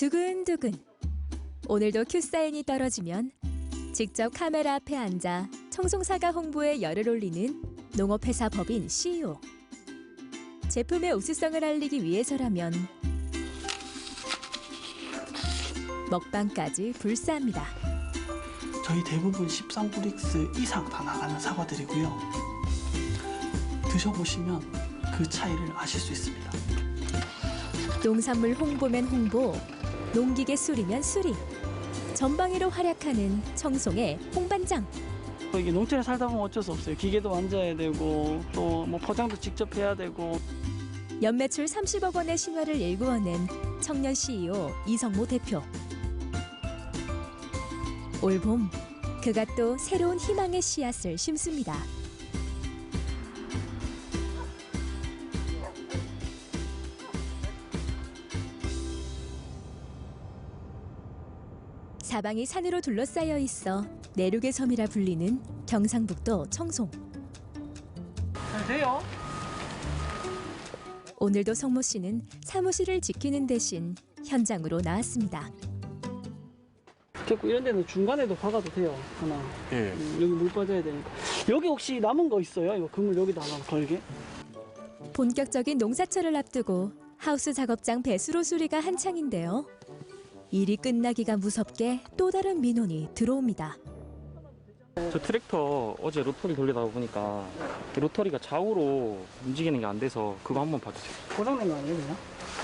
두근두근. 오늘도 큐사인이 떨어지면 직접 카메라 앞에 앉아 청송사과 홍보에 열을 올리는 농업회사 법인 CEO. 제품의 우수성을 알리기 위해서라면 먹방까지 불사합니다. 저희 대부분 13브릭스 이상 다 나가는 사과들이고요. 드셔보시면 그 차이를 아실 수 있습니다. 농산물 홍보면 홍보, 농기계 수리면 수리. 전방위로 활약하는 청송의 홍반장. 이게 농촌에 살다 보면 어쩔 수 없어요. 기계도 만져야 되고 또 뭐 포장도 직접 해야 되고. 연매출 30억 원의 신화를 일구어낸 청년 CEO 이성모 대표. 올 봄, 그가 또 새로운 희망의 씨앗을 심습니다. 사방이 산으로 둘러싸여 있어 내륙의 섬이라 불리는 경상북도 청송. 잘 돼요? 오늘도 성모 씨는 사무실을 지키는 대신 현장으로 나왔습니다. 됐고 이런 데는 중간에도 박아도 돼요. 하나. 예. 여기 물 빠져야 되니까. 여기 혹시 남은 거 있어요? 이거 그물 여기다 하나 걸게. 본격적인 농사철을 앞두고 하우스 작업장 배수로 수리가 한창인데요. 일이 끝나기가 무섭게 또 다른 민원이 들어옵니다. 저 트랙터 어제 로터리 돌리다 보니까 로터리가 좌우로 움직이는 게 안 돼서 그거 한번 봐주세요. 고장낸 거 아니에요, 그냥?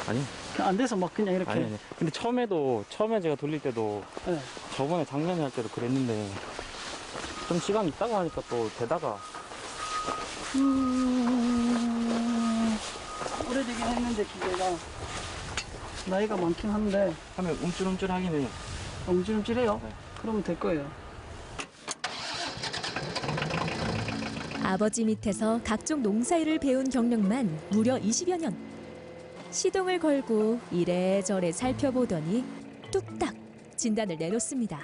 아니, 안 돼서 막 그냥 이렇게. 아니. 근데 처음에 제가 돌릴 때도 네. 저번에 작년에 할 때도 그랬는데 좀 시간 있다가 하니까 또 되다가 오래되긴 했는데 기계가 나이가 많긴 한데 하면 움찔움찔하긴 해요. 움찔움찔해요? 네. 그러면 될 거예요. 아버지 밑에서 각종 농사일을 배운 경력만 무려 20여 년. 시동을 걸고 이래저래 살펴보더니 뚝딱 진단을 내놓습니다.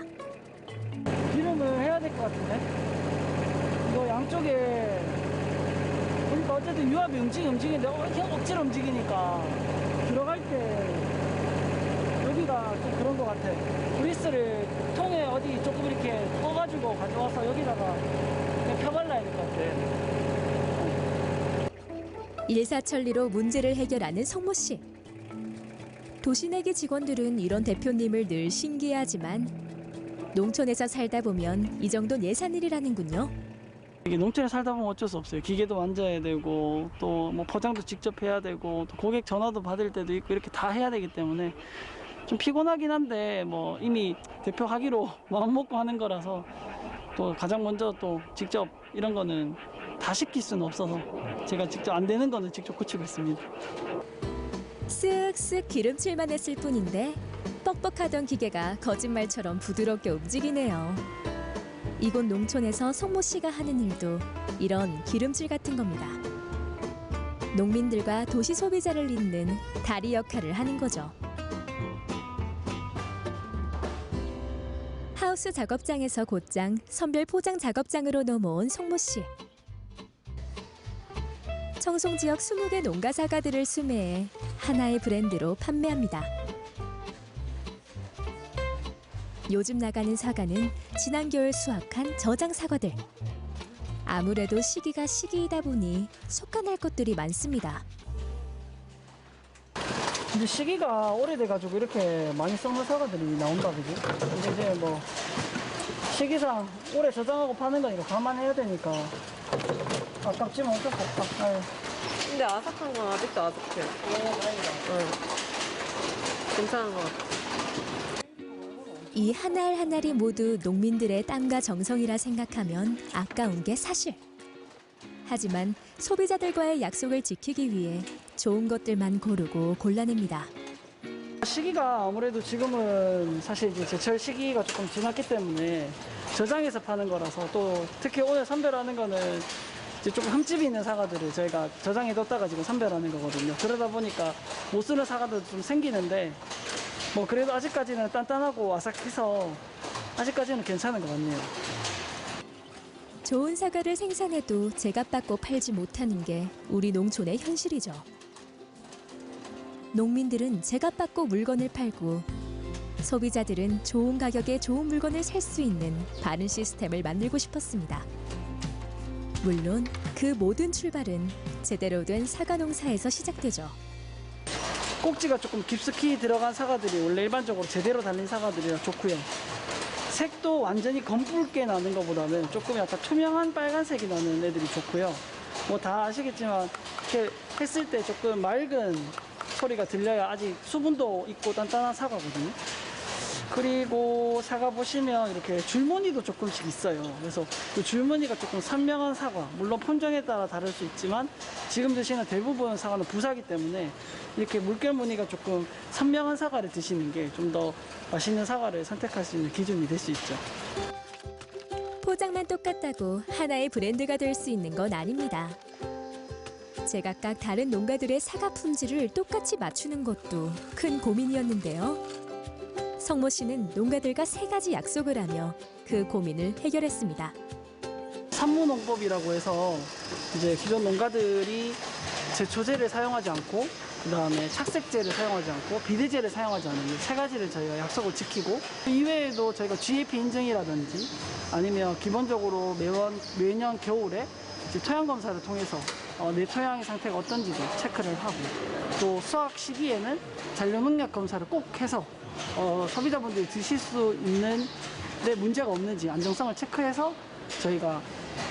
기름을 해야 될 것 같은데? 이거 양쪽에 보니까 어쨌든 유압이 움직이는데 그냥 억지로 움직이니까 들어갈 때 여기가 좀 그런 것 같아. 그리스를 통에 어디 조금 이렇게 떠가지고 가져와서 여기다가 그냥 펴발라야 될 것 같아. 일사천리로 문제를 해결하는 성모 씨. 도시내기 직원들은 이런 대표님을 늘 신기해하지만 농촌에서 살다 보면 이 정도는 예산일이라는군요. 이게 농촌에 살다 보면 어쩔 수 없어요. 기계도 만져야 되고 또 뭐 포장도 직접 해야 되고 또 고객 전화도 받을 때도 있고 이렇게 다 해야 되기 때문에 좀 피곤하긴 한데 뭐 이미 대표 하기로 마음 먹고 하는 거라서 또 가장 먼저 또 직접 이런 거는 다 시킬 수는 없어서 제가 직접 안 되는 거는 직접 고치고 있습니다. 쓱쓱 기름칠만 했을 뿐인데 뻑뻑하던 기계가 거짓말처럼 부드럽게 움직이네요. 이곳 농촌에서 성모 씨가 하는 일도 이런 기름칠 같은 겁니다. 농민들과 도시 소비자를 잇는 다리 역할을 하는 거죠. 하우스 작업장에서 곧장 선별 포장 작업장으로 넘어온 성모 씨. 청송 지역 20개 농가 사과들을 수매해 하나의 브랜드로 판매합니다. 요즘 나가는 사과는 지난 겨울 수확한 저장 사과들. 아무래도 시기가 시기이다 보니 속아날 것들이 많습니다. 근데 시기가 오래돼가지고 이렇게 많이 썩는 사과들이 나온다, 그지? 근데 이제 뭐 시기상 오래 저장하고 파는 거니까 감안해야 되니까 아깝지만 어쩔 수 없다. 아유. 근데 아삭한 건 아직도 아삭해. 다행이다. 응. 괜찮은 것 같아. 이 한 알 한 알이 모두 농민들의 땀과 정성이라 생각하면 아까운 게 사실. 하지만 소비자들과의 약속을 지키기 위해 좋은 것들만 고르고 골라냅니다. 시기가 아무래도 지금은 사실 이제 제철 시기가 조금 지났기 때문에 저장해서 파는 거라서 또 특히 오늘 선별하는 거는 이제 조금 흠집이 있는 사과들을 저희가 저장해뒀다가 지금 선별하는 거거든요. 그러다 보니까 못 쓰는 사과도 좀 생기는데 뭐 그래도 아직까지는 단단하고 아삭해서 아직까지는 괜찮은 것 같네요. 좋은 사과를 생산해도 제값받고 팔지 못하는 게 우리 농촌의 현실이죠. 농민들은 제값받고 물건을 팔고 소비자들은 좋은 가격에 좋은 물건을 살 수 있는 바른 시스템을 만들고 싶었습니다. 물론 그 모든 출발은 제대로 된 사과 농사에서 시작되죠. 꼭지가 조금 깊숙이 들어간 사과들이 원래 일반적으로 제대로 달린 사과들이라 좋고요. 색도 완전히 검붉게 나는 것보다는 조금 약간 투명한 빨간색이 나는 애들이 좋고요. 뭐 다 아시겠지만 이렇게 했을 때 조금 맑은 소리가 들려야 아직 수분도 있고 단단한 사과거든요. 그리고 사과 보시면 이렇게 줄무늬도 조금씩 있어요. 그래서 그 줄무늬가 조금 선명한 사과, 물론 품종에 따라 다를 수 있지만 지금 드시는 대부분 사과는 부사기 때문에 이렇게 물결 무늬가 조금 선명한 사과를 드시는 게 좀 더 맛있는 사과를 선택할 수 있는 기준이 될 수 있죠. 포장만 똑같다고 하나의 브랜드가 될 수 있는 건 아닙니다. 제각각 다른 농가들의 사과 품질을 똑같이 맞추는 것도 큰 고민이었는데요. 성모 씨는 농가들과 3가지 약속을 하며 그 고민을 해결했습니다. 산무농법이라고 해서 이제 기존 농가들이 제초제를 사용하지 않고 그다음에 착색제를 사용하지 않고 비대제를 사용하지 않는 이 3가지를 저희가 약속을 지키고 그 이외에도 저희가 GAP 인증이라든지 아니면 기본적으로 매년 겨울에 이제 토양 검사를 통해서 내 토양의 상태가 어떤지도 체크를 하고 또 수확 시기에는 잔류 농약 검사를 꼭 해서 소비자분들이 드실 수 있는 데 문제가 없는지 안정성을 체크해서 저희가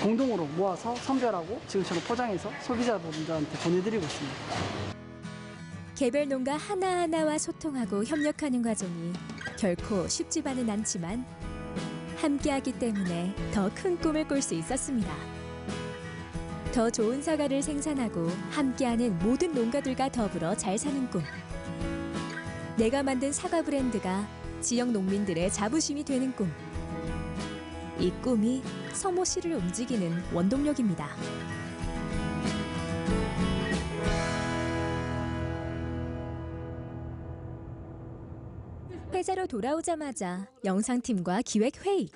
공동으로 모아서 선별하고 지금처럼 포장해서 소비자분들한테 보내드리고 있습니다. 개별 농가 하나하나와 소통하고 협력하는 과정이 결코 쉽지만은 않지만 함께하기 때문에 더 큰 꿈을 꿀 수 있었습니다. 더 좋은 사과를 생산하고 함께하는 모든 농가들과 더불어 잘 사는 꿈. 내가 만든 사과 브랜드가 지역 농민들의 자부심이 되는 꿈. 이 꿈이 성모 씨를 움직이는 원동력입니다. 회사로 돌아오자마자 영상팀과 기획회의.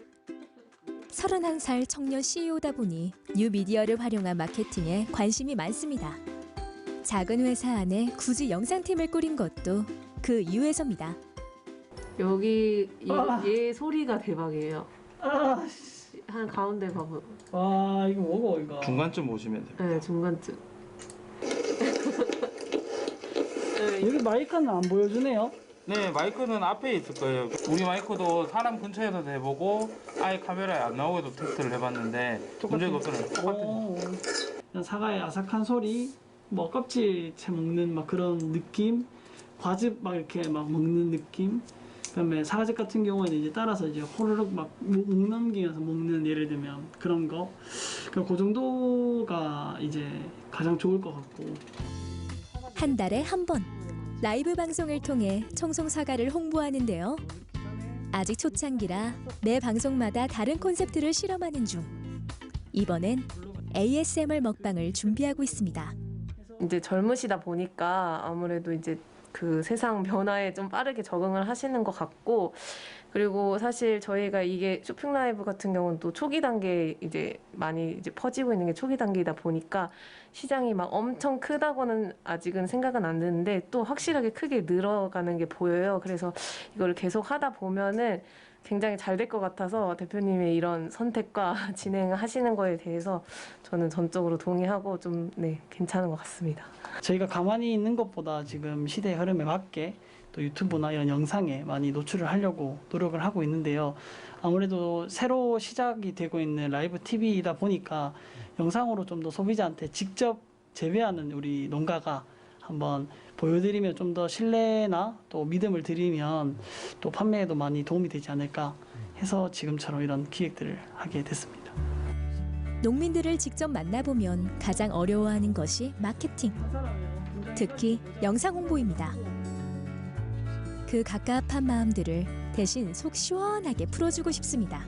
31살 청년 CEO다 보니 뉴미디어를 활용한 마케팅에 관심이 많습니다. 작은 회사 안에 굳이 영상팀을 꾸린 것도 그 이유에서입니다. 여기 얘 소리가 대박이에요. 한 가운데 봐봐. 와 이거 뭐고 이거? 중간쯤 보시면 돼요. 네, 중간쯤. 여기 마이크는 안 보여주네요. 네, 마이크는 앞에 있을 거예요. 우리 마이크도 사람 근처에서 해보고 아예 카메라에 안 나오게도 테스트를 해봤는데 문제가 없어요. 똑같아요. 그냥 사과의 아삭한 소리, 뭐 껍질 채 먹는 막 그런 느낌, 과즙 막 이렇게 막 먹는 느낌. 그다음에 사과즙 같은 경우에는 이제 따라서 이제 호로록 막 목 넘기면서 먹는 예를 들면 그런 거. 그 정도가 이제 가장 좋을 것 같고. 한 달에 한 번 라이브 방송을 통해 청송 사과를 홍보하는데요. 아직 초창기라 매 방송마다 다른 콘셉트를 실험하는 중. 이번엔 ASMR 먹방을 준비하고 있습니다. 이제 젊으시다 보니까 아무래도 이제 그 세상 변화에 좀 빠르게 적응을 하시는 것 같고, 그리고 사실 저희가 이게 쇼핑 라이브 같은 경우는 또 초기 단계에 이제 많이 이제 퍼지고 있는 게 초기 단계이다 보니까 시장이 막 엄청 크다고는 아직은 생각은 안 드는데 또 확실하게 크게 늘어가는 게 보여요. 그래서 이걸 계속 하다 보면은 굉장히 잘 될 것 같아서 대표님의 이런 선택과 진행하시는 거에 대해서 저는 전적으로 동의하고 좀 괜찮은 것 같습니다. 저희가 가만히 있는 것보다 지금 시대의 흐름에 맞게 또 유튜브나 이런 영상에 많이 노출을 하려고 노력을 하고 있는데요. 아무래도 새로 시작이 되고 있는 라이브 TV이다 보니까 영상으로 좀 더 소비자한테 직접 재배하는 우리 농가가 한번 보여드리면 좀 더 신뢰나 또 믿음을 드리면 또 판매에도 많이 도움이 되지 않을까 해서 지금처럼 이런 기획들을 하게 됐습니다. 농민들을 직접 만나보면 가장 어려워하는 것이 마케팅. 특히 영상 홍보입니다. 그 갑갑한 마음들을 대신 속 시원하게 풀어주고 싶습니다.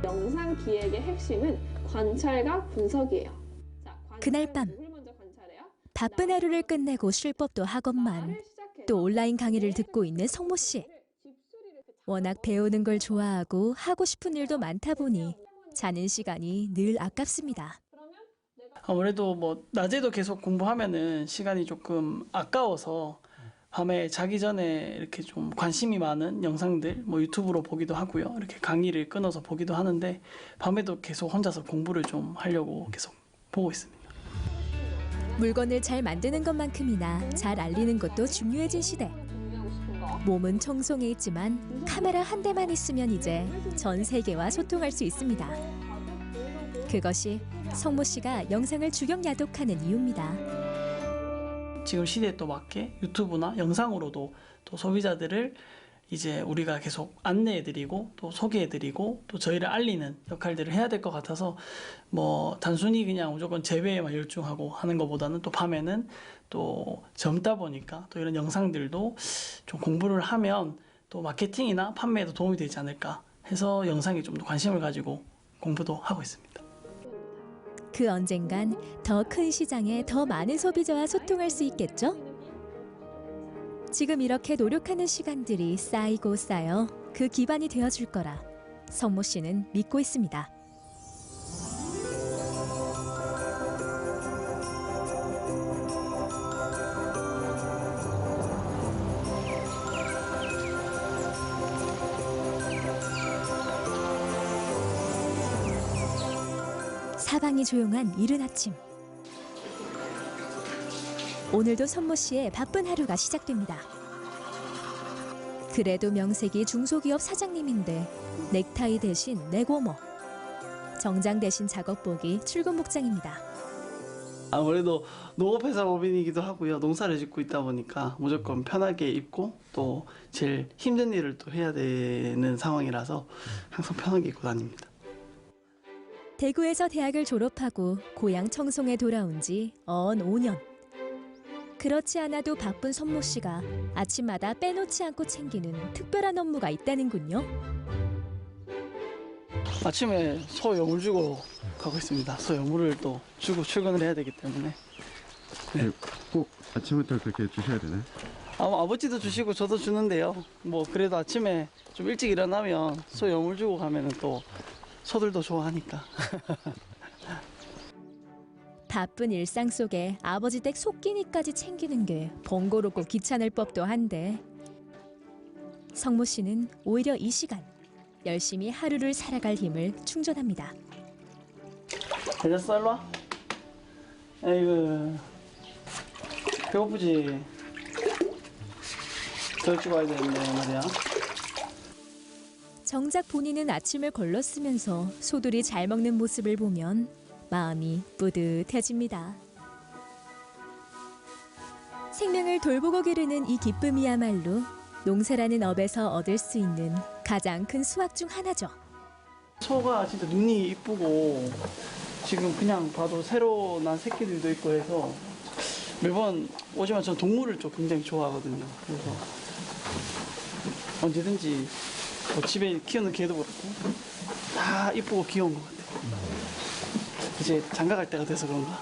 영상 기획의 핵심은 관찰과 분석이에요. 자, 그날 밤 누굴 먼저 관찰해요? 바쁜 하루를 끝내고 쉴 법도 하건만 또 온라인 강의를 듣고 있는 성모 씨. 워낙 배우는 걸 좋아하고 하고 싶은 일도 많다 보니 자는 시간이 늘 아깝습니다. 아무래도 뭐 낮에도 계속 공부하면은 시간이 조금 아까워서 밤에 자기 전에 이렇게 좀 관심이 많은 영상들 뭐 유튜브로 보기도 하고요. 이렇게 강의를 끊어서 보기도 하는데 밤에도 계속 혼자서 공부를 좀 하려고 계속 보고 있습니다. 물건을 잘 만드는 것만큼이나 잘 알리는 것도 중요해진 시대. 몸은 청송해 있지만 카메라 한 대만 있으면 이제 전 세계와 소통할 수 있습니다. 그것이 성모 씨가 영상을 주격 야독하는 이유입니다. 지금 시대에 또 맞게 유튜브나 영상으로도 또 소비자들을 이제 우리가 계속 안내해드리고 또 소개해드리고 또 저희를 알리는 역할들을 해야 될 것 같아서 뭐 단순히 그냥 무조건 재배에만 열중하고 하는 것보다는 또 밤에는 또 젊다 보니까 또 이런 영상들도 좀 공부를 하면 또 마케팅이나 판매에도 도움이 되지 않을까 해서 영상에 좀 더 관심을 가지고 공부도 하고 있습니다. 그 언젠간 더 큰 시장에 더 많은 소비자와 소통할 수 있겠죠? 지금 이렇게 노력하는 시간들이 쌓이고 쌓여 그 기반이 되어줄 거라 성모 씨는 믿고 있습니다. 사방이 조용한 이른 아침. 오늘도 성모 씨의 바쁜 하루가 시작됩니다. 그래도 명색이 중소기업 사장님인데 넥타이 대신 내고머, 정장 대신 작업복이 출근 복장입니다. 아무래도 농업회사 법인이기도 하고요. 농사를 짓고 있다 보니까 무조건 편하게 입고 또 제일 힘든 일을 또 해야 되는 상황이라서 항상 편하게 입고 다닙니다. 대구에서 대학을 졸업하고 고향 청송에 돌아온 지 언 5년. 그렇지 않아도 바쁜 성모 씨가 아침마다 빼놓지 않고 챙기는 특별한 업무가 있다는군요. 아침에 소 여물 주고 가고 있습니다. 소 여물을 또 주고 출근을 해야 되기 때문에. 네, 꼭 아침부터 그렇게 주셔야 되나요? 아버지도 주시고 저도 주는데요. 뭐 그래도 아침에 좀 일찍 일어나면 소 여물 주고 가면은 또 소들도 좋아하니까. 바쁜 일상 속에 아버지 댁 속기니까지 챙기는 게 번거롭고 귀찮을 법도 한데 성모 씨는 오히려 이 시간 열심히 하루를 살아갈 힘을 충전합니다. 됐어, 일로 와. 에이구, 배고프지? 더 일찍 와야 되는데 말이야. 정작 본인은 아침을 걸렀으면서 소들이 잘 먹는 모습을 보면 마음이 뿌듯해집니다. 생명을 돌보고 기르는 이 기쁨이야말로 농사라는 업에서 얻을 수 있는 가장 큰 수확 중 하나죠. 소가 진짜 눈이 이쁘고 지금 그냥 봐도 새로 난 새끼들도 있고 해서 매번 오지만 전 동물을 좀 굉장히 좋아하거든요. 그래서 언제든지 뭐 집에 키우는 개도 그렇고 다 이쁘고 귀여운 것 같아요. 이제 장가 갈 때가 돼서 그런가?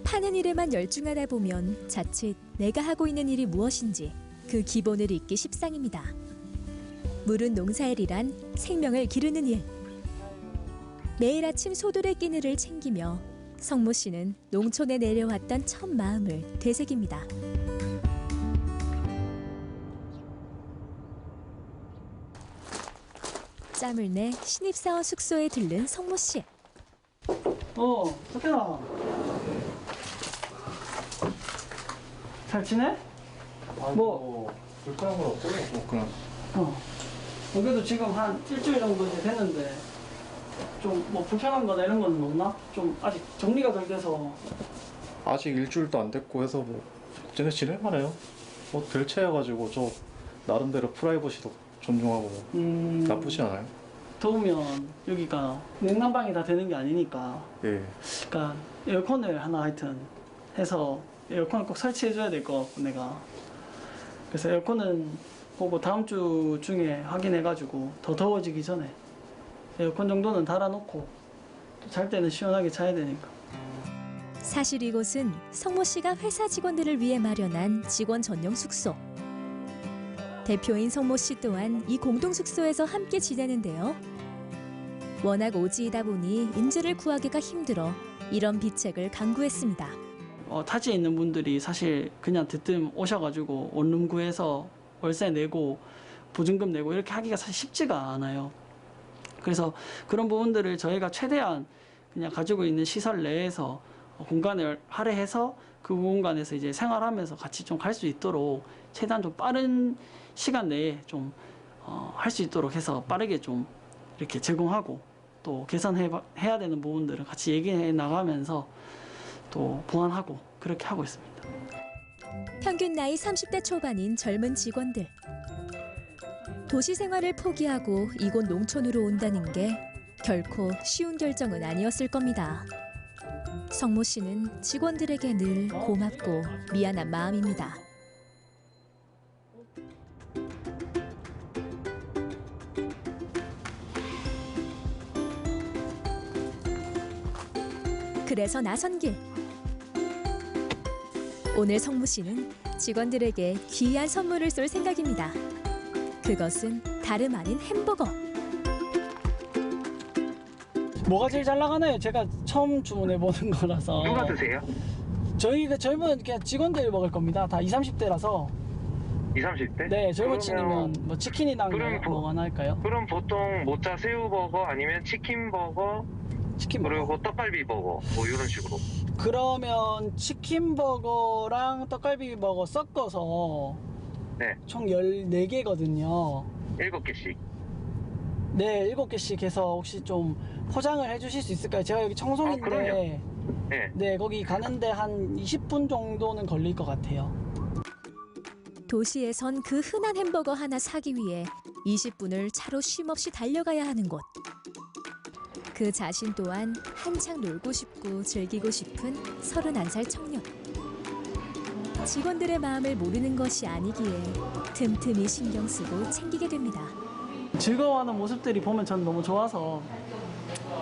파는 일에만 열중하다 보면 자칫 내가 하고 있는 일이 무엇인지 그 기본을 잊기 십상입니다. 물은 농사일이란 생명을 기르는 일. 매일 아침 소들의 끼니를 챙기며 성모 씨는 농촌에 내려왔던 첫 마음을 되새깁니다. 짬을 내 신입사원 숙소에 들른 성모 씨. 석현아. 잘 지내? 뭐 불편한 건 없고요. 뭐 그냥 그래도 지금 한 일주일 정도 이제 됐는데 좀 뭐 불편한 거나 이런 건 없나? 좀 아직 정리가 덜 돼서. 아직 일주일도 안 됐고 해서 뭐 쟤네 지낼만해요. 뭐 들체여가지고 저 나름대로 프라이버시도 존중하고 나쁘지 않아요. 더우면 여기가 냉난방이 다 되는 게 아니니까. 예. 그러니까 에어컨을 하나 하여튼 해서 에어컨을 꼭 설치해줘야 될 것 같고 내가. 그래서 에어컨은 보고 다음 주 중에 확인해가지고 더 더워지기 전에 에어컨 정도는 달아놓고 또 잘 때는 시원하게 자야 되니까. 사실 이곳은 성모 씨가 회사 직원들을 위해 마련한 직원 전용 숙소. 대표인 성모 씨 또한 이 공동 숙소에서 함께 지내는데요. 워낙 오지이다 보니 인재를 구하기가 힘들어 이런 비책을 강구했습니다. 타지에 있는 분들이 사실 그냥 대뜸 오셔가지고 원룸 구해서 월세 내고 보증금 내고 이렇게 하기가 사실 쉽지가 않아요. 그래서 그런 부분들을 저희가 최대한 그냥 가지고 있는 시설 내에서 공간을 할애해서 그 공간에서 이제 생활하면서 같이 좀 갈 수 있도록 최대한 좀 빠른 시간 내에 좀 할 수 있도록 해서 빠르게 좀 이렇게 제공하고 또 개선해야 되는 부분들을 같이 얘기해 나가면서 또 보완하고 그렇게 하고 있습니다. 평균 나이 30대 초반인 젊은 직원들. 도시 생활을 포기하고 이곳 농촌으로 온다는 게 결코 쉬운 결정은 아니었을 겁니다. 성모 씨는 직원들에게 늘 고맙고 미안한 마음입니다. 그래서 나선 길. 오늘 성모 씨는 직원들에게 귀한 선물을 쏠 생각입니다. 그것은 다름 아닌 햄버거. 뭐가 제일 잘 나가나요? 제가 처음 주문해 보는 거라서. 누가 드세요? 저희가 젊은 그냥 직원들 먹을 겁니다. 다 20, 30대라서. 20, 30대? 네, 젊은 층이면 뭐 치킨이랑 뭐 하나 할까요? 그럼 보통 모짜 새우버거 아니면 치킨버거 그리고 떡갈비버거 뭐 이런 식으로. 그러면 치킨버거랑 떡갈비버거 섞어서 네. 총 14개거든요. 7개씩. 네, 7개씩 해서 혹시 좀 포장을 해주실 수 있을까요? 제가 여기 청송인데 그럼요. 네. 네, 거기 가는데 한 20분 정도는 걸릴 것 같아요. 도시에선 그 흔한 햄버거 하나 사기 위해 20분을 차로 쉼없이 달려가야 하는 곳. 그 자신 또한 한창 놀고 싶고 즐기고 싶은 31살 청년. 직원들의 마음을 모르는 것이 아니기에 틈틈이 신경 쓰고 챙기게 됩니다. 즐거워하는 모습들이 보면 전 너무 좋아서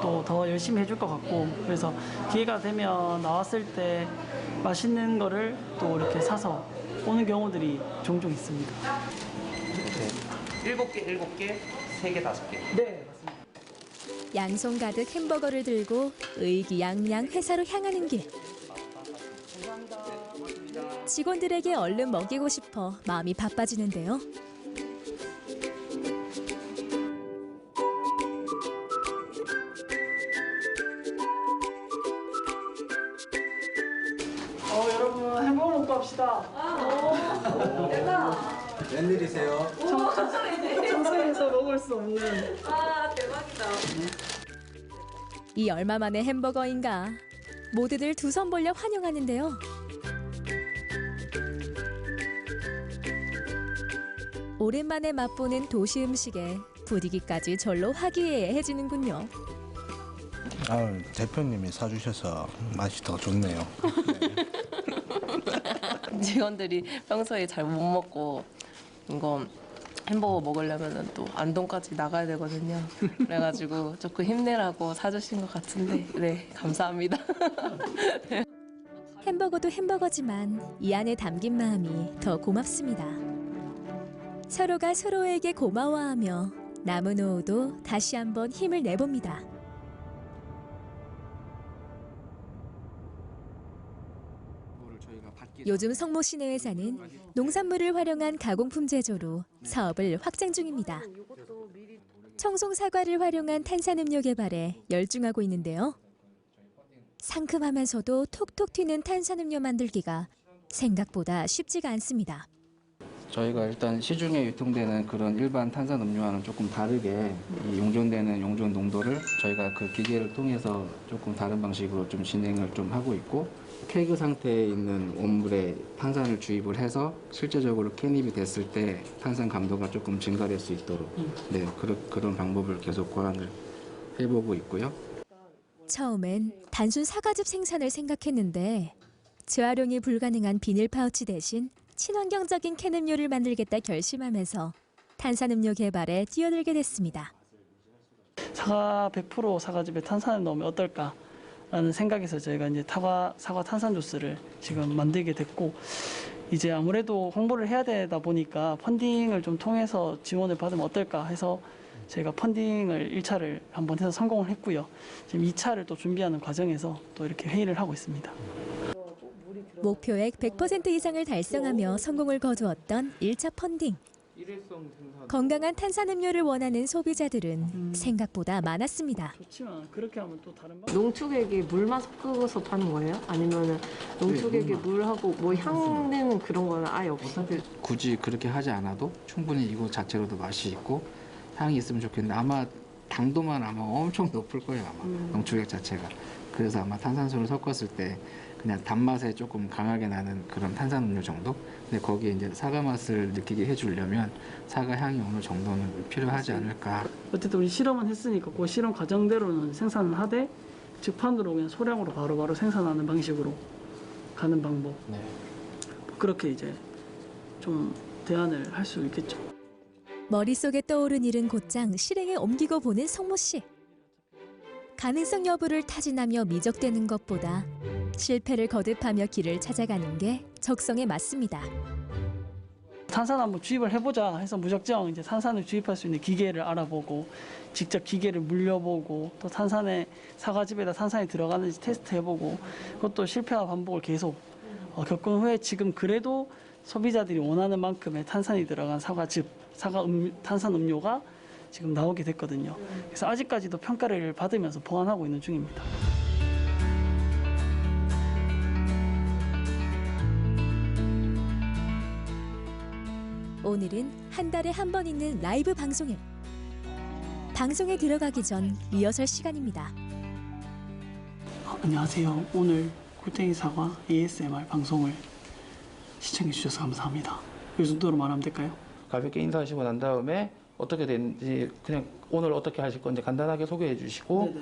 또 더 열심히 해줄 것 같고, 그래서 기회가 되면 나왔을 때 맛있는 거를 또 이렇게 사서 오는 경우들이 종종 있습니다. 네. 7개, 3개, 5개. 네, 맞습니다. 양손 가득 햄버거를 들고 의기양양 회사로 향하는 길. 직원들에게 얼른 먹이고 싶어 마음이 바빠지는데요. 여러분 햄버거 먹고 합시다. 웬일이세요? 청소에서 먹을 수 없는. 이 얼마 만의 햄버거인가. 모두들 두 손 벌려 환영하는데요. 오랜만에 맛보는 도시 음식에 분위기까지 절로 화기애애해지는군요. 대표님이 사주셔서 맛이 더 좋네요. 직원들이 평소에 잘 못 먹고 이거 햄버거 먹으려면 또 안동까지 나가야 되거든요. 그래가지고 조금 힘내라고 사주신 것 같은데 네 감사합니다. 햄버거도 햄버거지만 이 안에 담긴 마음이 더 고맙습니다. 서로가 서로에게 고마워하며 남은 오후도 다시 한번 힘을 내봅니다. 요즘 성모 시내회사는 농산물을 활용한 가공품 제조로 사업을 확장 중입니다. 청송 사과를 활용한 탄산음료 개발에 열중하고 있는데요. 상큼하면서도 톡톡 튀는 탄산음료 만들기가 생각보다 쉽지가 않습니다. 저희가 일단 시중에 유통되는 그런 일반 탄산음료와는 조금 다르게 이 용존되는 용존 농도를 저희가 그 기계를 통해서 조금 다른 방식으로 좀 진행을 좀 하고 있고, 케이크 상태에 있는 원물에 탄산을 주입을 해서 실제적으로 캔입이 됐을 때 탄산 감도가 조금 증가될 수 있도록 네, 그런 방법을 계속 고안을 해보고 있고요. 처음엔 단순 사과즙 생산을 생각했는데 재활용이 불가능한 비닐 파우치 대신 친환경적인 캔음료를 만들겠다 결심하면서 탄산음료 개발에 뛰어들게 됐습니다. 사과 100% 사과즙에 탄산을 넣으면 어떨까라는 생각에서 저희가 이제 사과 탄산 주스를 지금 만들게 됐고, 이제 아무래도 홍보를 해야 되다 보니까 펀딩을 좀 통해서 지원을 받으면 어떨까 해서 저희가 펀딩을 1차를 한번 해서 성공을 했고요. 지금 2차를 또 준비하는 과정에서 또 이렇게 회의를 하고 있습니다. 목표액 100% 이상을 달성하며 성공을 거두었던 1차 펀딩. 건강한 탄산음료를 원하는 소비자들은 생각보다 많았습니다. 좋지만 그렇게 하면 또 다른 농축액에 물만 섞어서 파는 거예요? 아니면 농축액에 물하고 뭐 향 내는 그런 거는 아예 없어요? 굳이 그렇게 하지 않아도 충분히 이거 자체로도 맛이 있고 향이 있으면 좋겠는데 아마 당도만 아마 엄청 높을 거예요. 아마 농축액 자체가. 그래서 아마 탄산수를 섞었을 때 그냥 단맛에 조금 강하게 나는 그런 탄산음료 정도? 근데 거기에 이제 사과 맛을 느끼게 해주려면 사과 향이 어느 정도는 필요하지 않을까. 어쨌든 우리 실험은 했으니까 그 실험 과정대로는 생산을 하되 직판으로 그냥 소량으로 바로바로 생산하는 방식으로 가는 방법. 네. 그렇게 이제 좀 대안을 할 수 있겠죠. 머릿속에 떠오른 일은 곧장 실행에 옮기고 보는 성모 씨. 가능성 여부를 타진하며 미적대는 것보다 실패를 거듭하며 길을 찾아가는 게 적성에 맞습니다. 탄산 한번 주입을 해보자 해서 무작정 이제 탄산을 주입할 수 있는 기계를 알아보고 직접 기계를 물려보고 또 탄산에 사과즙에다 탄산이 들어가는지 테스트해보고 그것도 실패와 반복을 계속 겪은 후에 지금 그래도 소비자들이 원하는 만큼의 탄산이 들어간 사과즙, 탄산 음료가 지금 나오게 됐거든요. 그래서 아직까지도 평가를 받으면서 보완하고 있는 중입니다. 오늘은 한 달에 한 번 있는 라이브 방송일. 방송에 들어가기 전 리허설 시간입니다. 안녕하세요. 오늘 굴땡이 사과 ASMR 방송을 시청해 주셔서 감사합니다. 이 정도로 말하면 될까요? 가볍게 인사하시고 난 다음에 어떻게 됐는지 그냥 오늘 어떻게 하실 건지 간단하게 소개해 주시고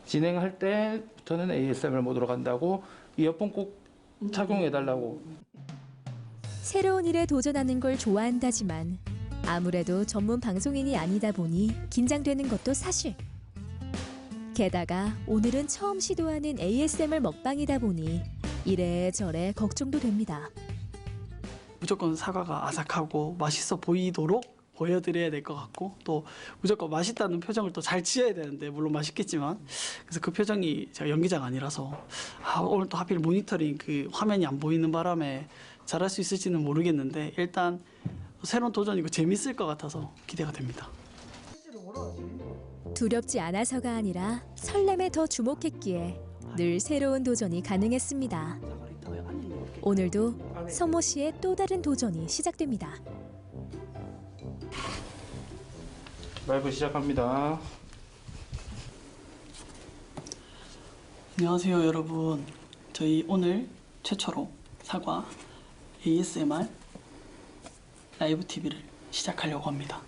진행할 때부터는 ASMR 모드로 간다고 이어폰 꼭 착용해 달라고. 새로운 일에 도전하는 걸 좋아한다지만 아무래도 전문 방송인이 아니다 보니 긴장되는 것도 사실. 게다가 오늘은 처음 시도하는 ASMR 먹방이다 보니 이래저래 걱정도 됩니다. 무조건 사과가 아삭하고 맛있어 보이도록 보여드려야 될 것 같고 또 무조건 맛있다는 표정을 또 잘 지어야 되는데 물론 맛있겠지만 그래서 그 표정이 제가 연기자가 아니라서 오늘 또 하필 모니터링 그 화면이 안 보이는 바람에 잘할 수 있을지는 모르겠는데 일단 새로운 도전이고 재밌을 것 같아서 기대가 됩니다. 두렵지 않아서가 아니라 설렘에 더 주목했기에 늘 새로운 도전이 가능했습니다. 오늘도 성모 씨의 또 다른 도전이 시작됩니다. 라이브 시작합니다. 안녕하세요 여러분. 저희 오늘 최초로 사과 ASMR 라이브 TV를 시작하려고 합니다.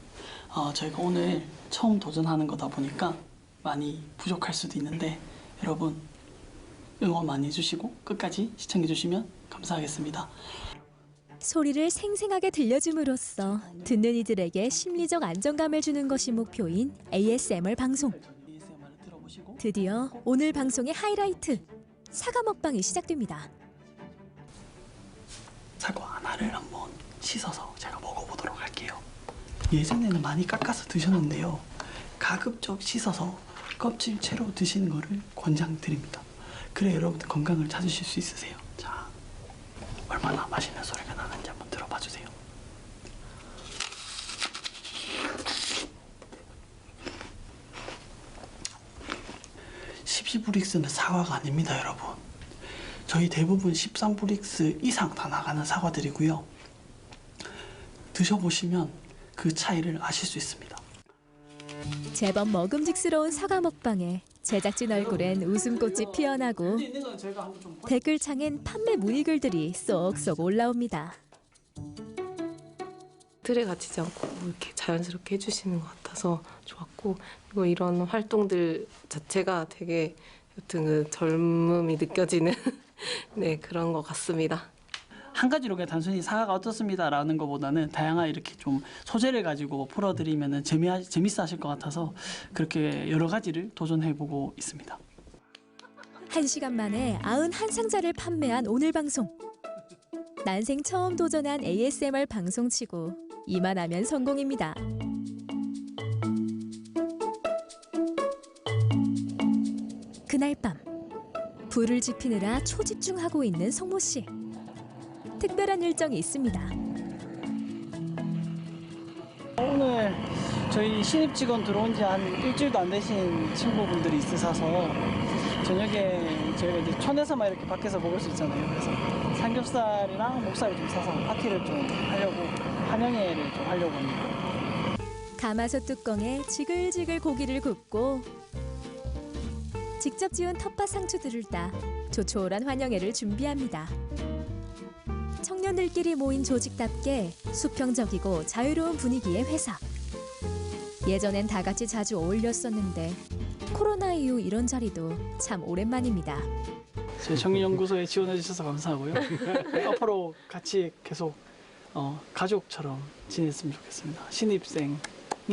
저희가 오늘 처음 도전하는 거다 보니까 많이 부족할 수도 있는데 여러분 응원 많이 해주시고 끝까지 시청해주시면 감사하겠습니다. 소리를 생생하게 들려줌으로써 듣는 이들에게 심리적 안정감을 주는 것이 목표인 ASMR 방송. 드디어 오늘 방송의 하이라이트, 사과 먹방이 시작됩니다. 사과 하나를 한번 씻어서 제가 먹어보도록 할게요. 예전에는 많이 깎아서 드셨는데요. 가급적 씻어서 껍질 채로 드시는 거를 권장드립니다. 그래 여러분들 건강을 찾으실 수 있으세요. 자, 얼마나 맛있는 소리가 나는지 한번 들어봐 주세요. 십시브릭스는 사과가 아닙니다, 여러분. 저희 대부분 13브릭스 이상 다 나가는 사과들이고요. 드셔보시면 그 차이를 아실 수 있습니다. 제법 먹음직스러운 사과 먹방에 제작진 얼굴엔 웃음꽃이 피어나고 댓글창엔 판매 문의글들이 쏙쏙 올라옵니다. 틀에 갇히지 않고 이렇게 자연스럽게 해주시는 것 같아서 좋았고 그리고 이런 활동들 자체가 되게 여튼 그 젊음이 느껴지는 네 그런 것 같습니다. 한 가지로 그냥 단순히 사과가 어떻습니다라는 것보다는 다양한 이렇게 좀 소재를 가지고 풀어드리면 재밌어 하실 것 같아서 그렇게 여러 가지를 도전해보고 있습니다. 1시간 만에 91상자를 판매한 오늘 방송. 난생 처음 도전한 ASMR 방송치고 이만하면 성공입니다. 그날 밤 불을 지피느라 초집중하고 있는 성모 씨. 특별한 일정이 있습니다. 오늘 저희 신입 직원 들어온 지 한 일주일도 안 되신 친구분들이 있으셔서 저녁에 저희가 이제 촌에서만 이렇게 밖에서 먹을 수 있잖아요. 그래서 삼겹살이랑 목살을 좀 사서 파티를 좀 하려고, 한영회를 좀 하려고 합니다. 가마솥 뚜껑에 지글지글 고기를 굽고 직접 지은 텃밭 상추들을 따 조촐한 환영회를 준비합니다. 청년들끼리 모인 조직답게 수평적이고 자유로운 분위기의 회사. 예전엔 다 같이 자주 어울렸었는데 코로나 이후 이런 자리도 참 오랜만입니다. 저희 청년연구소에 지원해 주셔서 감사하고요. 앞으로 같이 계속 가족처럼 지냈으면 좋겠습니다. 신입생이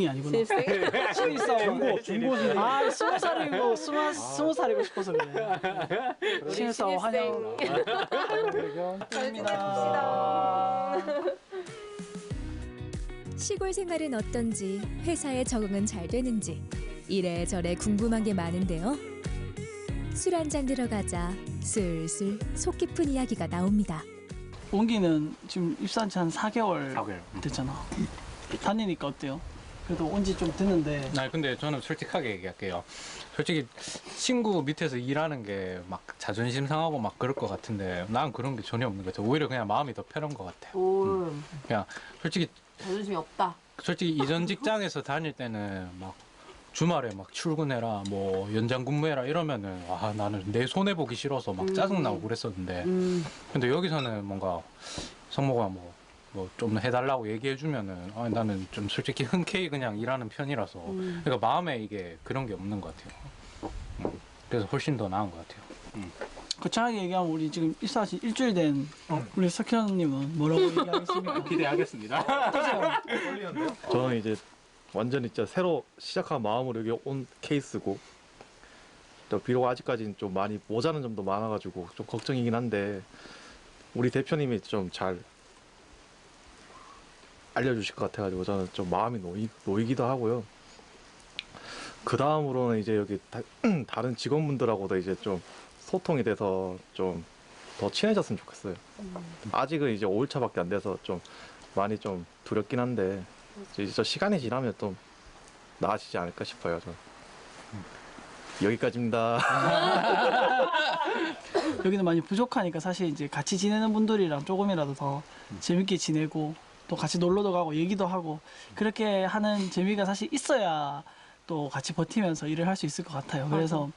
아니구나. 신입사원. 중고생이. 아, 20살이고 20살이고 싶어서 그래. 신입사원 환영. 감사합니다. 시골 생활은 어떤지, 회사에 적응은 잘 되는지 이래저래 궁금한 게 많은데요. 술 한 잔 들어가자 슬슬 속 깊은 이야기가 나옵니다. 원기는 지금 입사한 지 한 4개월 됐잖아. 다니니까 어때요? 그래도 온 지 좀 됐는데. 아니 근데 저는 솔직하게 얘기할게요. 솔직히 친구 밑에서 일하는 게 막 자존심 상하고 막 그럴 것 같은데 난 그런 게 전혀 없는 것 같아요. 오히려 그냥 마음이 더 편한 것 같아요. 그냥 솔직히 자존심이 없다. 솔직히 이전 직장에서 다닐 때는 막 주말에 막 출근해라 뭐 연장 근무해라 이러면은 와 나는 내 손해 보기 싫어서 막 짜증나고 그랬었는데 근데 여기서는 뭔가 성모가 뭐 좀 해달라고 얘기해주면은 나는 좀 솔직히 흔쾌히 그냥 일하는 편이라서 그러니까 마음에 이게 그런 게 없는 것 같아요. 그래서 훨씬 더 나은 것 같아요. 거창하게 얘기하면 우리 지금 입사하신 일주일 된 우리 석현님은 뭐라고 얘기하겠습니까? 기대하겠습니다. 저는 이제 완전히 진짜 새로 시작한 마음으로 여기 온 케이스고 또 비록 아직까지는 좀 많이 모자란 점도 많아가지고 좀 걱정이긴 한데 우리 대표님이 좀 잘 알려주실 것 같아가지고 저는 좀 마음이 놓이기도 하고요. 그 다음으로는 이제 여기 다른 직원분들하고도 이제 좀 소통이 돼서 좀 더 친해졌으면 좋겠어요. 아직은 이제 5일차밖에 안 돼서 좀 많이 좀 두렵긴 한데 이제 저 시간이 지나면 좀 나아지지 않을까 싶어요. 저는. 여기까지입니다. 여기는 많이 부족하니까 사실 이제 같이 지내는 분들이랑 조금이라도 더 재밌게 지내고 또 같이 놀러도 가고 얘기도 하고 그렇게 하는 재미가 사실 있어야 또 같이 버티면서 일을 할 수 있을 것 같아요. 그래서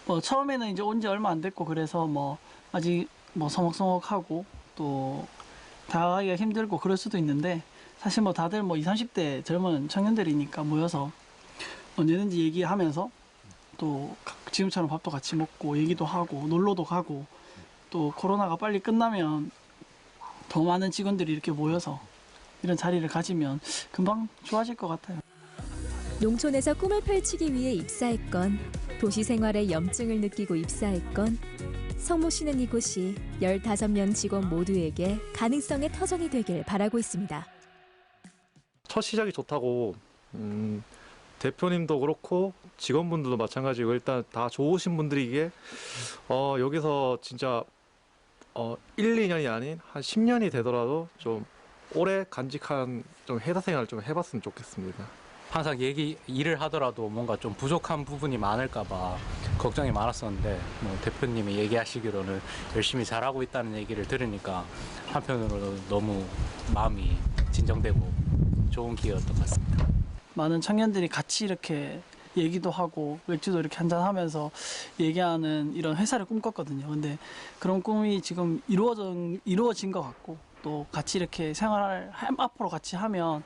뭐 처음에는 이제 온 지 얼마 안 됐고 그래서 뭐 아직 뭐 서먹서먹하고 또 다가가기가 힘들고 그럴 수도 있는데 사실 뭐 다들 뭐 20, 30대 젊은 청년들이니까 모여서 언제든지 얘기하면서 또 지금처럼 밥도 같이 먹고 얘기도 하고 놀러도 가고 또 코로나가 빨리 끝나면 더 많은 직원들이 이렇게 모여서 이런 자리를 가지면 금방 좋아질 것 같아요. 농촌에서 꿈을 펼치기 위해 입사했건 도시 생활에 염증을 느끼고 입사했건 성모 씨는 이곳이 15명 직원 모두에게 가능성의 터전이 되길 바라고 있습니다. 첫 시작이 좋다고 대표님도 그렇고 직원분들도 마찬가지고 일단 다 좋으신 분들이기에 여기서 진짜 1, 2년이 아닌 한 10년이 되더라도 좀 오래 간직한 좀 회사 생활을 좀 해봤으면 좋겠습니다. 항상 일을 하더라도 뭔가 좀 부족한 부분이 많을까봐 걱정이 많았었는데 뭐 대표님이 얘기하시기로는 열심히 잘하고 있다는 얘기를 들으니까 한편으로는 너무 마음이 진정되고 좋은 기회였던 것 같습니다. 많은 청년들이 같이 이렇게 얘기도 하고 맥주도 이렇게 한잔하면서 얘기하는 이런 회사를 꿈꿨거든요. 근데 그런 꿈이 지금 이루어진 것 같고 또 같이 이렇게 생활을 앞으로 같이 하면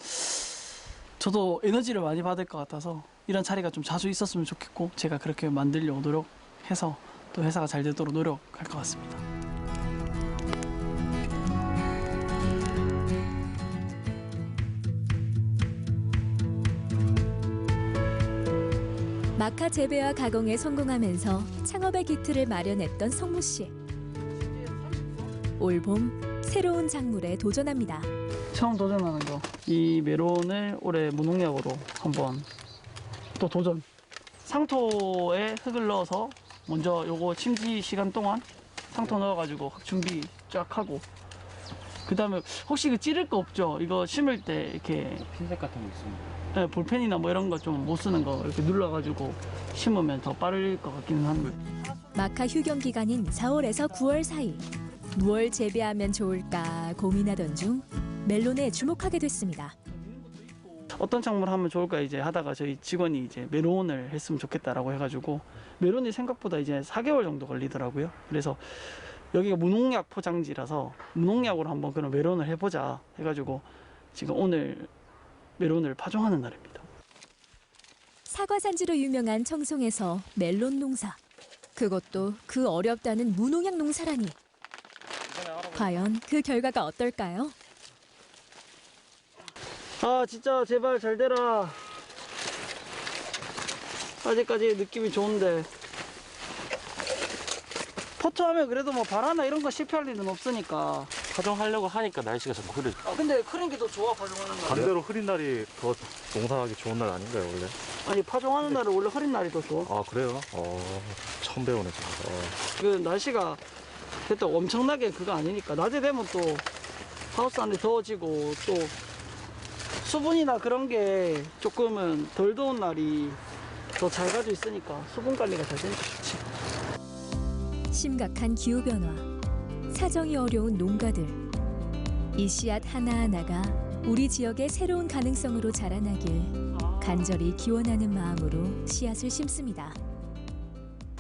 저도 에너지를 많이 받을 것 같아서 이런 자리가 좀 자주 있었으면 좋겠고 제가 그렇게 만들려고 노력해서 또 회사가 잘 되도록 노력할 것 같습니다. 마카 재배와 가공에 성공하면서 창업의 기틀을 마련했던 성모 씨. 올 봄 새로운 작물에 도전합니다. 처음 도전하는 거. 이 메론을 올해 무농약으로 한번 또 도전. 상토에 흙을 넣어서 먼저 요거 침지 시간 동안 상토 넣어가지고 준비 쫙 하고, 그 다음에 혹시 찌를 거 없죠? 이거 심을 때 이렇게 핀셋 같은 거 있습니다. 네, 볼펜이나 뭐 이런 거 좀 못 쓰는 거 이렇게 눌러가지고 심으면 더 빠를 것 같기는 한데. 마카 휴경 기간인 4월에서 9월 사이 무얼 재배하면 좋을까 고민하던 중 멜론에 주목하게 됐습니다. 어떤 작물을 하면 좋을까 이제 하다가 저희 직원이 이제 메론을 했으면 좋겠다라고 해가지고, 메론이 생각보다 이제 4개월 정도 걸리더라고요. 그래서 여기가 무농약 포장지라서 무농약으로 한번 그런 메론을 해보자 해가지고 지금 오늘 메론을 파종하는 날입니다. 사과 산지로 유명한 청송에서 멜론 농사. 그것도 그 어렵다는 무농약 농사라니. 과연 그 결과가 어떨까요? 아 진짜 제발 잘 되라. 아직까지 느낌이 좋은데. 포트하면 그래도 뭐 바라나 이런 거 실패할 일은 없으니까. 파종하려고 하니까 날씨가 자꾸 흐려. 근데 흐린 게 더 좋아, 파종하는 날. 반대로 흐린 날이 더 농사하기 좋은 날 아닌가요, 원래? 아니 파종하는 날은 원래 흐린 날이 더 좋아. 아, 그래요? 처음 배우네, 진짜. 그 날씨가 됐다 엄청나게 그거 아니니까 낮에 되면 또 하우스 안에 더워지고 또 수분이나 그런 게 조금은 덜 더운 날이 더 잘 가지고 있으니까 수분 관리가 잘 되니까 좋지. 심각한 기후변화, 사정이 어려운 농가들. 이 씨앗 하나하나가 우리 지역의 새로운 가능성으로 자라나길 간절히 기원하는 마음으로 씨앗을 심습니다.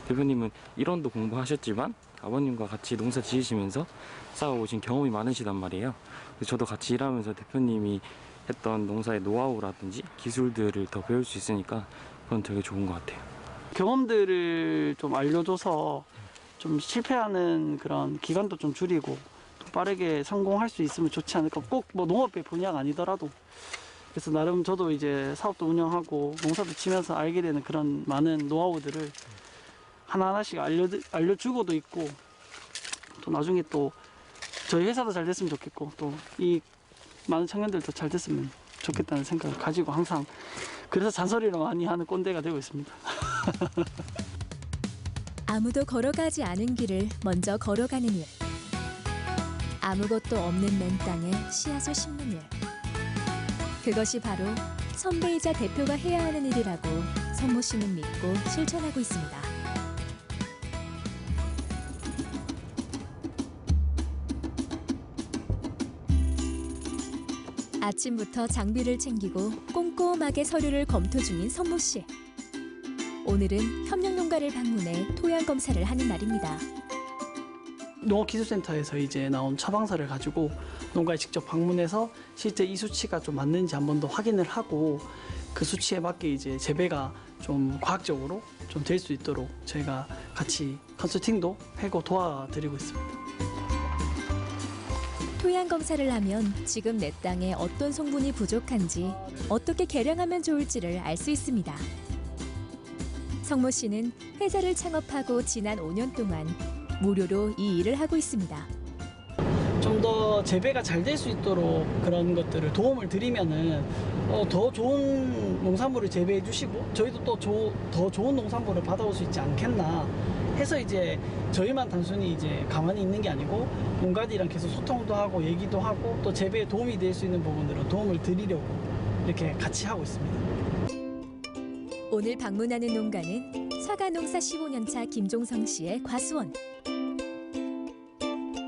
대표님은 일원도 공부하셨지만 아버님과 같이 농사 지으시면서 쌓아오신 경험이 많으시단 말이에요. 그래서 저도 같이 일하면서 대표님이 했던 농사의 노하우라든지 기술들을 더 배울 수 있으니까 그건 되게 좋은 것 같아요. 경험들을 좀 알려줘서 좀 실패하는 그런 기간도 좀 줄이고 또 빠르게 성공할 수 있으면 좋지 않을까. 꼭 뭐 농업의 분야가 아니더라도. 그래서 나름 저도 이제 사업도 운영하고 농사도 치면서 알게 되는 그런 많은 노하우들을 하나하나씩 알려주고도 있고, 또 나중에 또 저희 회사도 잘 됐으면 좋겠고 또 이 많은 청년들도 잘 됐으면 좋겠다는 생각을 가지고 항상, 그래서 잔소리를 많이 하는 꼰대가 되고 있습니다. 아무도 걸어가지 않은 길을 먼저 걸어가는 일. 아무것도 없는 맨 땅에 씨앗을 심는 일. 그것이 바로 선배이자 대표가 해야 하는 일이라고 선모 씨는 믿고 실천하고 있습니다. 아침부터 장비를 챙기고 꼼꼼하게 서류를 검토 중인 선모 씨. 오늘은 협력농가를 방문해 토양 검사를 하는 날입니다. 농업기술센터에서 이제 나온 처방서를 가지고 농가에 직접 방문해서 실제 이 수치가 좀 맞는지 한 번 더 확인을 하고, 그 수치에 맞게 이제 재배가 좀 과학적으로 좀 될 수 있도록 저희가 같이 컨설팅도 하고 도와드리고 있습니다. 토양 검사를 하면 지금 내 땅에 어떤 성분이 부족한지, 어떻게 개량하면 좋을지를 알 수 있습니다. 성모 씨는 회사를 창업하고 지난 5년 동안 무료로 이 일을 하고 있습니다. 좀 더 재배가 잘 될 수 있도록 그런 것들을 도움을 드리면은 더 좋은 농산물을 재배해 주시고 저희도 또 더 좋은 농산물을 받아올 수 있지 않겠나 해서 이제 저희만 단순히 이제 가만히 있는 게 아니고 농가들이랑 계속 소통도 하고 얘기도 하고 또 재배에 도움이 될 수 있는 부분으로 도움을 드리려고 이렇게 같이 하고 있습니다. 오늘 방문하는 농가는 사과농사 15년차 김종성 씨의 과수원.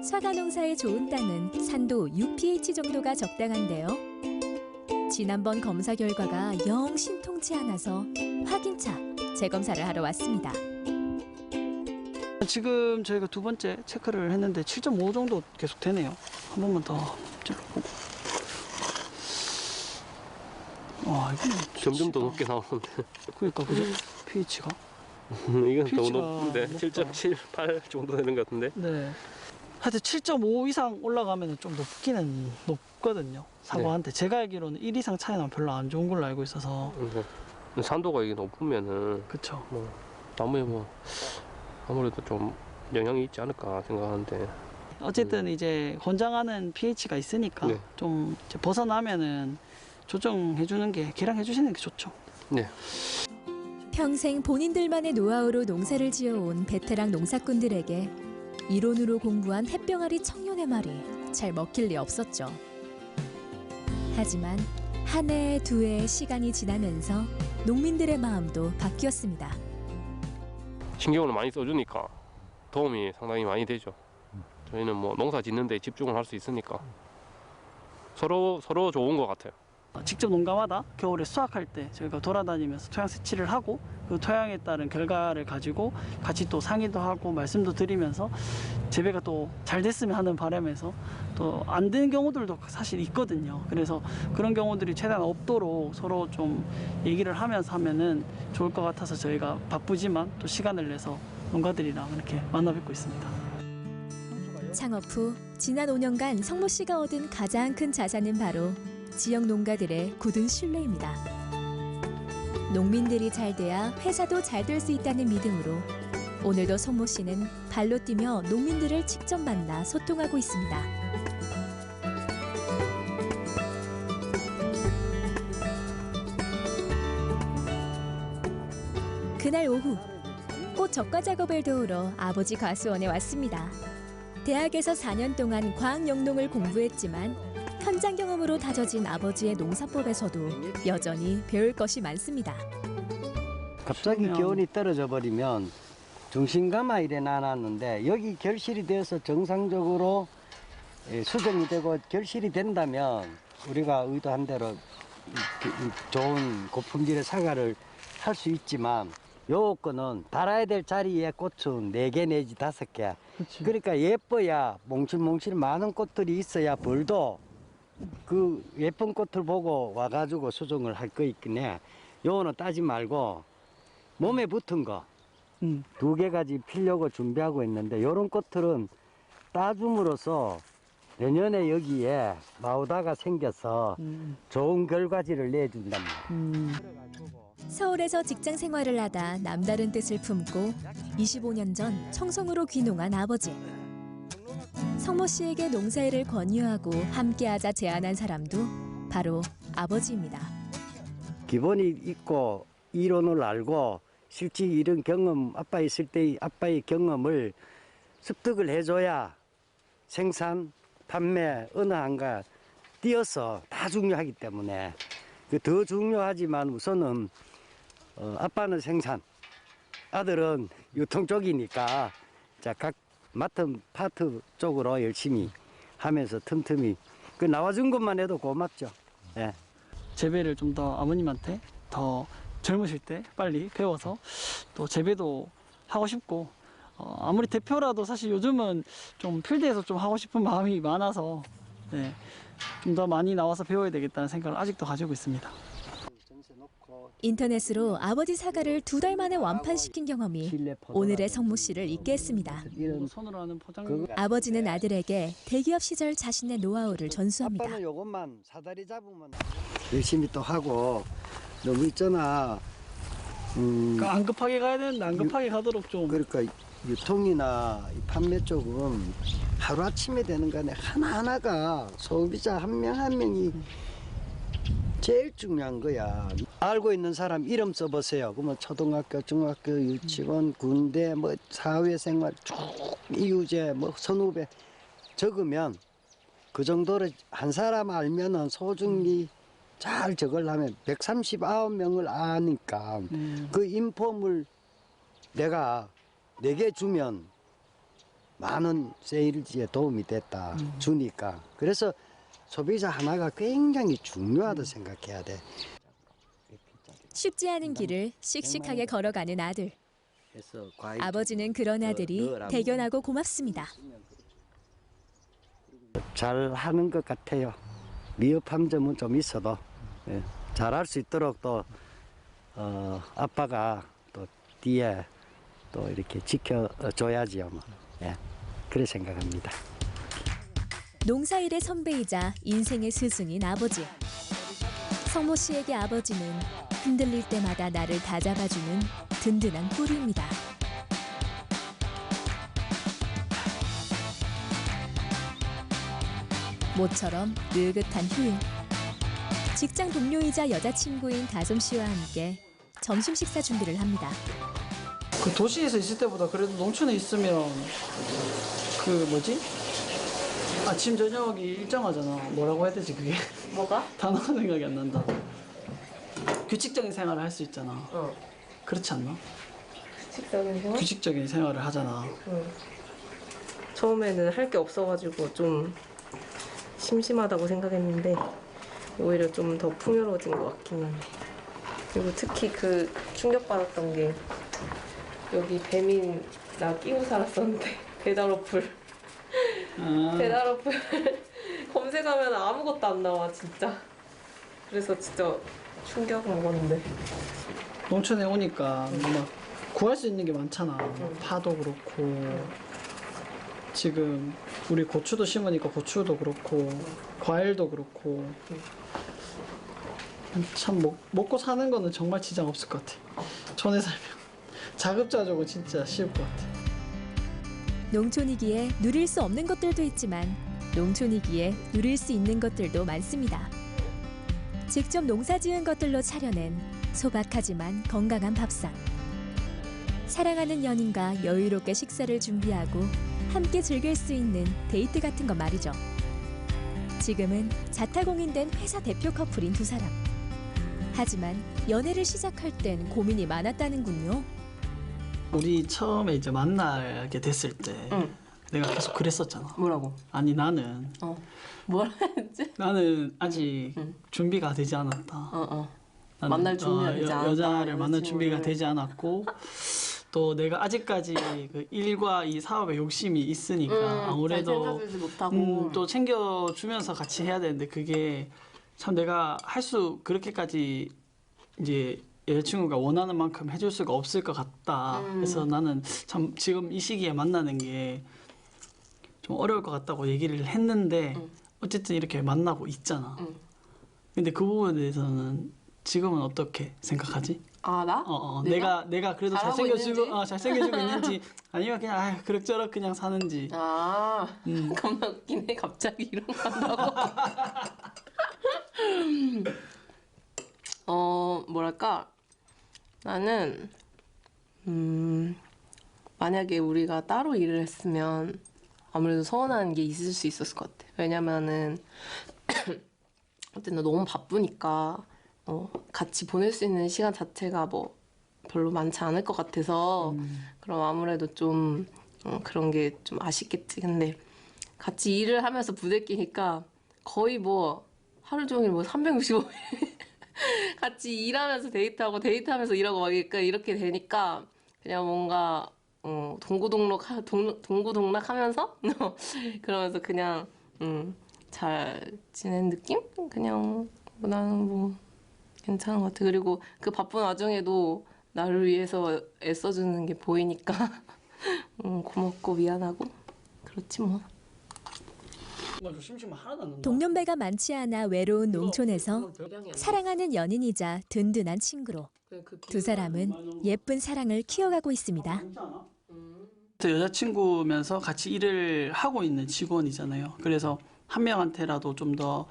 사과농사에 좋은 땅은 산도 6pH 정도가 적당한데요. 지난번 검사 결과가 영 신통치 않아서 확인차 재검사를 하러 왔습니다. 지금 저희가 두 번째 체크를 했는데 7.5 정도 계속 되네요. 한 번만 더 찍어보고. 와, 이거는 점점 더 높게 나오는데. 그러니까 그죠? pH가. 이건 pH 더 가 높은데 7.7, 8 정도 되는 것 같은데. 네. 하여튼 7.5 이상 올라가면 좀 높기는 높거든요. 사과한테. 제가 알기로는 1 이상 차이 나면 별로 안 좋은 걸로 알고 있어서. 산도가 이게 높으면은 그쵸. 뭐 나무에 뭐 아무래도 좀 영향이 있지 않을까 생각하는데. 어쨌든 이제 권장하는 pH가 있으니까 네. 좀 이제 벗어나면은 조정해 주는 게, 개량해 주시는 게 좋죠. 네. 평생 본인들만의 노하우로 농사를 지어온 베테랑 농사꾼들에게 이론으로 공부한 햇병아리 청년의 말이 잘 먹힐 리 없었죠. 하지만 한 해, 두 해의 시간이 지나면서 농민들의 마음도 바뀌었습니다. 신경을 많이 써주니까 도움이 상당히 많이 되죠. 저희는 뭐 농사 짓는 데 집중을 할 수 있으니까 서로 좋은 것 같아요. 직접 농가마다 겨울에 수확할 때 저희가 돌아다니면서 토양 세치를 하고 그 토양에 따른 결과를 가지고 같이 또 상의도 하고 말씀도 드리면서 재배가 또 잘 됐으면 하는 바람에서 또 안 되는 경우들도 사실 있거든요. 그래서 그런 경우들이 최대한 없도록 서로 좀 얘기를 하면서 하면은 좋을 것 같아서 저희가 바쁘지만 또 시간을 내서 농가들이랑 이렇게 만나 뵙고 있습니다. 창업 후 지난 5년간 성모 씨가 얻은 가장 큰 자산은 바로 지역 농가들의 굳은 신뢰입니다. 농민들이 잘 돼야 회사도 잘 될 수 있다는 믿음으로 오늘도 성모 씨는 발로 뛰며 농민들을 직접 만나 소통하고 있습니다. 그날 오후 꽃 적과 작업을 도우러 아버지 과수원에 왔습니다. 대학에서 4년 동안 과학영농을 공부했지만 현장 경험으로 다져진 아버지의 농사법에서도 여전히 배울 것이 많습니다. 갑자기 기온이 떨어져 버리면 중심가마 이래 나눴는데 여기 결실이 되어서 정상적으로 수정이 되고 결실이 된다면 우리가 의도한 대로 좋은 고품질의 사과를 할 수 있지만 요거는 달아야 될 자리에 꽃은 4개 내지 5개. 그러니까 예뻐야 몽실몽실 많은 꽃들이 있어야 벌도 그 예쁜 꽃을 보고 와가지고 수정을 할 거 있긴 해. 요거는 따지 말고 몸에 붙은 거 2개까지 피려고 준비하고 있는데 요런 꽃들은 따줌으로써 내년에 여기에 마우다가 생겨서 좋은 결과지를 내준답니다. 서울에서 직장 생활을 하다 남다른 뜻을 품고 25년 전 청송으로 귀농한 아버지. 성모 씨에게 농사일을 권유하고 함께하자 제안한 사람도 바로 아버지입니다. 기본이 있고 이론을 알고 실제 이런 경험, 아빠 있을 때 아빠의 경험을 습득을 해줘야 생산, 판매, 어느 한가 뛰어서 다 중요하기 때문에 더 중요하지만 우선은 아빠는 생산, 아들은 유통 쪽이니까 자, 각 맡은 파트 쪽으로 열심히 하면서 틈틈이 그 나와준 것만 해도 고맙죠. 예. 재배를 좀 더 아버님한테 더 젊으실 때 빨리 배워서 또 재배도 하고 싶고 아무리 대표라도 사실 요즘은 좀 필드에서 좀 하고 싶은 마음이 많아서 네, 좀 더 많이 나와서 배워야 되겠다는 생각을 아직도 가지고 있습니다. 인터넷으로 아버지 사과를 2달 만에 완판시킨 경험이 오늘의 성모 씨를 있게 했습니다. 아버지는 아들에게 대기업 시절 자신의 노하우를 전수합니다. 아빠는 요것만 사다리 잡으면 열심히 또 하고 너무 있잖아. 안 급하게 가야 되는데 안 급하게 가도록 좀. 그러니까 유통이나 판매 쪽은 하루아침에 되는 거 아니야. 하나하나가 소비자 한 명 한 명이 제일 중요한 거야. 알고 있는 사람 이름 써보세요. 그러면 초등학교, 중학교, 유치원, 군대, 뭐 사회생활 쭉 이우제, 뭐 선후배 적으면 그 정도로 한 사람 알면은 소중히 잘 적으려면 139명을 아니까 그 인폼을 내가 4개 주면 많은 세일즈에 도움이 됐다 주니까 그래서 소비자 하나가 굉장히 중요하다 생각해야 돼. 쉽지 않은 길을 씩씩하게 걸어가는 아들. 아버지는 그런 아들이 대견하고 고맙습니다. 잘 하는 것 같아요. 미흡한 점은 좀 있어도 잘할 수 있도록 또 아빠가 또 뒤에 또 이렇게 지켜줘야지요. 뭐. 예, 그래 생각합니다. 농사일의 선배이자 인생의 스승인 아버지. 성모 씨에게 아버지는 흔들릴 때마다 나를 다잡아주는 든든한 뿌리입니다. 모처럼 느긋한 휴일. 직장 동료이자 여자친구인 다솜 씨와 함께 점심 식사 준비를 합니다. 그 도시에서 있을 때보다 그래도 농촌에 있으면 그 뭐지? 아침 저녁이 일정하잖아. 뭐라고 해야 되지 그게? 뭐가? 단어가 생각이 안 난다. 규칙적인 생활을 할 수 있잖아. 그렇지 않나? 규칙적인 생활? 규칙적인 생활을 하잖아. 처음에는 할 게 없어가지고 좀 심심하다고 생각했는데 오히려 좀 더 풍요로워진 것 같기는 해. 그리고 특히 그 충격받았던 게 여기 배민 나 끼고 살았었는데 배달 어플 배달 어플 검색하면 아무것도 안 나와 진짜. 그래서 진짜 충격 먹었는데. 농촌에 오니까 막 구할 수 있는 게 많잖아. 파도 그렇고 지금 우리 고추도 심으니까 고추도 그렇고 과일도 그렇고 참 먹고 사는 거는 정말 지장 없을 것 같아. 촌에 살면 자급자족은 진짜 쉬울 것 같아. 농촌이기에 누릴 수 없는 것들도 있지만 농촌이기에 누릴 수 있는 것들도 많습니다. 직접 농사 지은 것들로 차려낸 소박하지만 건강한 밥상. 사랑하는 연인과 여유롭게 식사를 준비하고 함께 즐길 수 있는 데이트 같은 거 말이죠. 지금은 자타공인된 회사 대표 커플인 두 사람. 하지만 연애를 시작할 땐 고민이 많았다는군요. 우리 처음에 이제 만나게 됐을 때 내가 계속 그랬었잖아. 뭐라고? 아니 나는 뭐라 했지? 나는 아직 준비가 되지 않았다. 나는, 만날 준비가 되지 않았다. 여자를 만날 준비가 되지 않았고 또 내가 아직까지 그 일과 이 사업에 욕심이 있으니까 아무래도 잘 못하고 또 챙겨주면서 같이 해야 되는데 그게 참 내가 할 수 그렇게까지 이제 여자친구가 원하는 만큼 해줄 수가 없을 것 같다. 그래서 나는 참 지금 이 시기에 만나는 게 좀 어려울 것 같다고 얘기를 했는데 어쨌든 이렇게 만나고 있잖아. 근데 그 부분에 대해서는 지금은 어떻게 생각하지? 아 나? 내가 그래도 잘생겨주고 있는지 아니면 그냥 그럭저럭 그냥 사는지. 겁나 웃기네 갑자기 이런 거 한다고. 뭐랄까 나는 만약에 우리가 따로 일을 했으면 아무래도 서운한 게 있을 수 있었을 것 같아. 왜냐면은 어쨌든 너무 바쁘니까 같이 보낼 수 있는 시간 자체가 뭐 별로 많지 않을 것 같아서 그럼 아무래도 좀 그런 게 좀 아쉽겠지. 근데 같이 일을 하면서 부대끼니까 거의 뭐 하루 종일 뭐 365일 같이 일하면서 데이트하고 데이트하면서 일하고 막 이렇게 되니까 그냥 뭔가 동고동락하면서 그러면서 그냥 잘 지낸 느낌? 그냥 나는 뭐 괜찮은 것 같아. 그리고 그 바쁜 와중에도 나를 위해서 애써주는 게 보이니까 고맙고 미안하고 그렇지 뭐. 동년배가 많지 않아 외로운 농촌에서 사랑하는 연인이자 든든한 친구로 두 사람은 예쁜 사랑을 키워가고 있습니다. 여자친구면서 같이 일을 하고 있는 직원이잖아요. 그래서 한 명한테라도 좀 더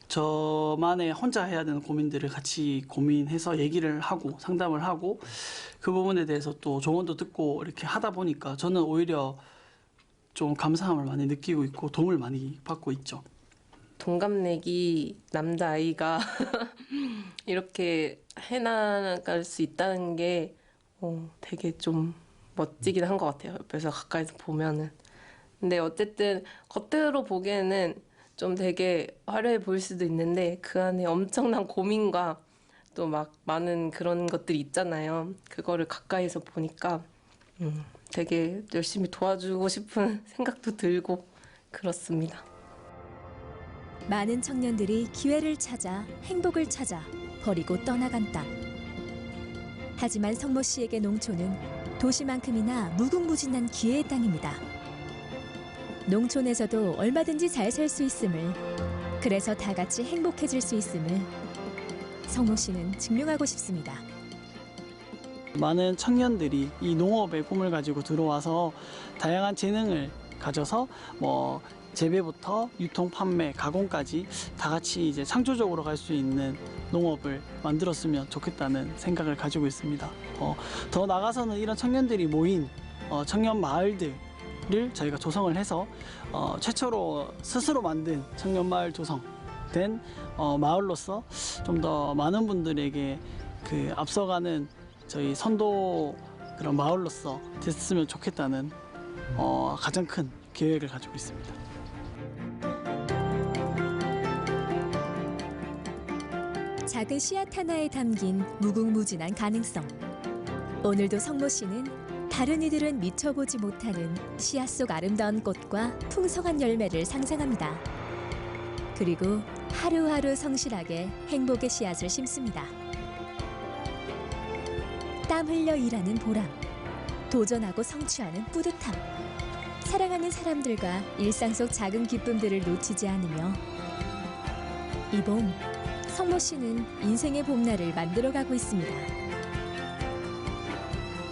저만의 혼자 해야 되는 고민들을 같이 고민해서 얘기를 하고 상담을 하고 그 부분에 대해서 또 조언도 듣고 이렇게 하다 보니까 저는 오히려 좀 감사함을 많이 느끼고 있고 도움을 많이 받고 있죠. 동갑내기 남자아이가 이렇게 해나갈 수 있다는 게 되게 좀 멋지긴 한 것 같아요. 옆에서 가까이서 보면은. 근데 어쨌든 겉으로 보기에는 좀 되게 화려해 보일 수도 있는데 그 안에 엄청난 고민과 또 막 많은 그런 것들이 있잖아요. 그거를 가까이서 보니까 되게 열심히 도와주고 싶은 생각도 들고 그렇습니다. 많은 청년들이 기회를 찾아 행복을 찾아 버리고 떠나간 땅. 하지만 성모 씨에게 농촌은 도시만큼이나 무궁무진한 기회의 땅입니다. 농촌에서도 얼마든지 잘 살 수 있음을, 그래서 다 같이 행복해질 수 있음을 성모 씨는 증명하고 싶습니다. 많은 청년들이 이 농업의 꿈을 가지고 들어와서 다양한 재능을 가져서 뭐 재배부터 유통, 판매, 가공까지 다 같이 이제 창조적으로 갈 수 있는 농업을 만들었으면 좋겠다는 생각을 가지고 있습니다. 더 나아가서는 이런 청년들이 모인 청년 마을들을 저희가 조성을 해서 최초로 스스로 만든 청년 마을 조성된 마을로서 좀 더 많은 분들에게 그 앞서가는 저희 선도 그런 마을로서 됐으면 좋겠다는 가장 큰 계획을 가지고 있습니다. 작은 씨앗 하나에 담긴 무궁무진한 가능성. 오늘도 성모 씨는 다른 이들은 미쳐보지 못하는 씨앗 속 아름다운 꽃과 풍성한 열매를 상상합니다. 그리고 하루하루 성실하게 행복의 씨앗을 심습니다. 땀 흘려 일하는 보람, 도전하고 성취하는 뿌듯함, 사랑하는 사람들과 일상 속 작은 기쁨들을 놓치지 않으며 이 봄, 성모 씨는 인생의 봄날을 만들어가고 있습니다.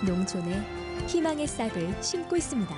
농촌에 희망의 싹을 심고 있습니다.